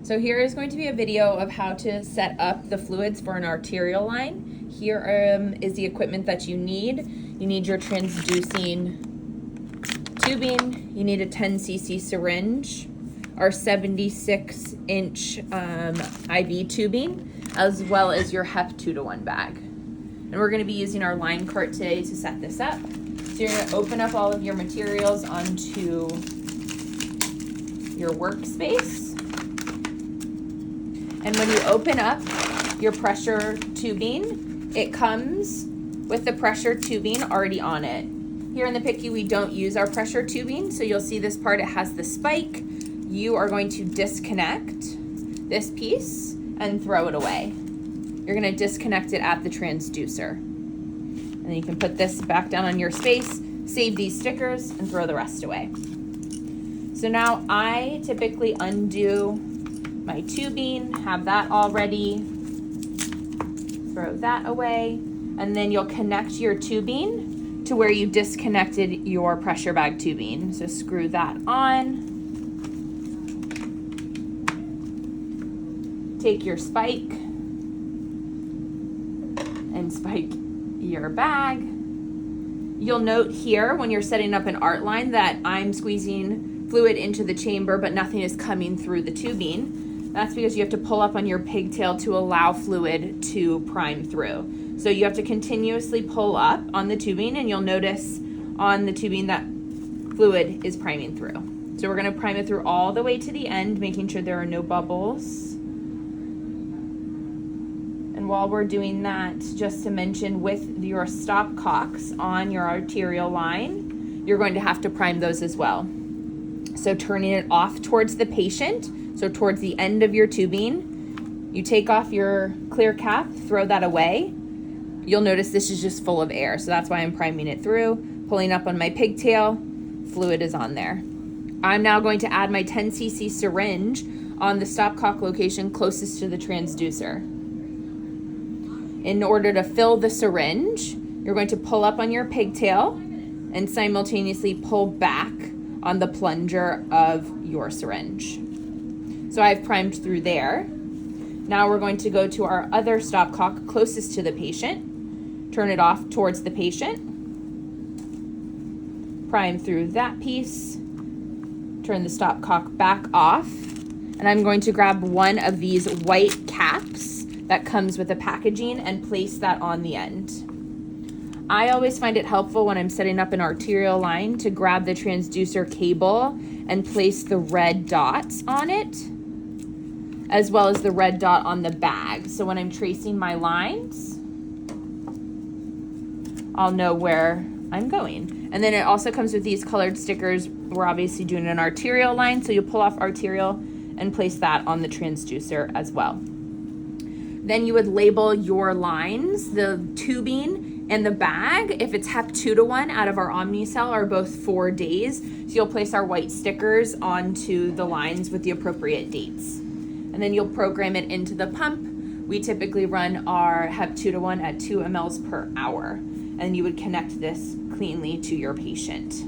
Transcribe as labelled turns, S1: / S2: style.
S1: So here is going to be a video of how to set up the fluids for an arterial line. Here is the equipment that you need. You need your transducing tubing, you need a 10 cc syringe, our 76-inch IV tubing, as well as your HEP 2-to-1 bag. And we're gonna be using our line cart today to set this up. So you're gonna open up all of your materials onto your workspace. And when you open up your pressure tubing, it comes with the pressure tubing already on it. Here in the PICU, we don't use our pressure tubing, so you'll see this part, it has the spike. You are going to disconnect this piece and throw it away. You're gonna disconnect it at the transducer. And then you can put this back down on your space, save these stickers, and throw the rest away. So now I typically undo my tubing, have that all ready, throw that away, and then you'll connect your tubing to where you disconnected your pressure bag tubing. So screw that on. Take your spike and spike your bag. You'll note here when you're setting up an art line that I'm squeezing fluid into the chamber, but nothing is coming through the tubing. That's because you have to pull up on your pigtail to allow fluid to prime through. So you have to continuously pull up on the tubing, and you'll notice on the tubing that fluid is priming through. So we're gonna prime it through all the way to the end, making sure there are no bubbles. And while we're doing that, just to mention, with your stopcocks on your arterial line, you're going to have to prime those as well. So turning it off towards the patient, so towards the end of your tubing, you take off your clear cap, throw that away. You'll notice this is just full of air, so that's why I'm priming it through. Pulling up on my pigtail, fluid is on there. I'm now going to add my 10 cc syringe on the stopcock location closest to the transducer. In order to fill the syringe, you're going to pull up on your pigtail and simultaneously pull back on the plunger of your syringe. So I've primed through there. Now we're going to go to our other stopcock closest to the patient, turn it off towards the patient, prime through that piece, turn the stopcock back off, and I'm going to grab one of these white caps that comes with the packaging and place that on the end. I always find it helpful when I'm setting up an arterial line to grab the transducer cable and place the red dots on it, as well as the red dot on the bag. So when I'm tracing my lines, I'll know where I'm going. And then it also comes with these colored stickers. We're obviously doing an arterial line, so you pull off arterial and place that on the transducer as well. Then you would label your lines, the tubing and the bag. If it's HEP 2-to-1 out of our Omnicell, are both 4 days. So you'll place our white stickers onto the lines with the appropriate dates. And then you'll program it into the pump. We typically run our HEP 2-to-1 at 2 mLs per hour. And you would connect this cleanly to your patient.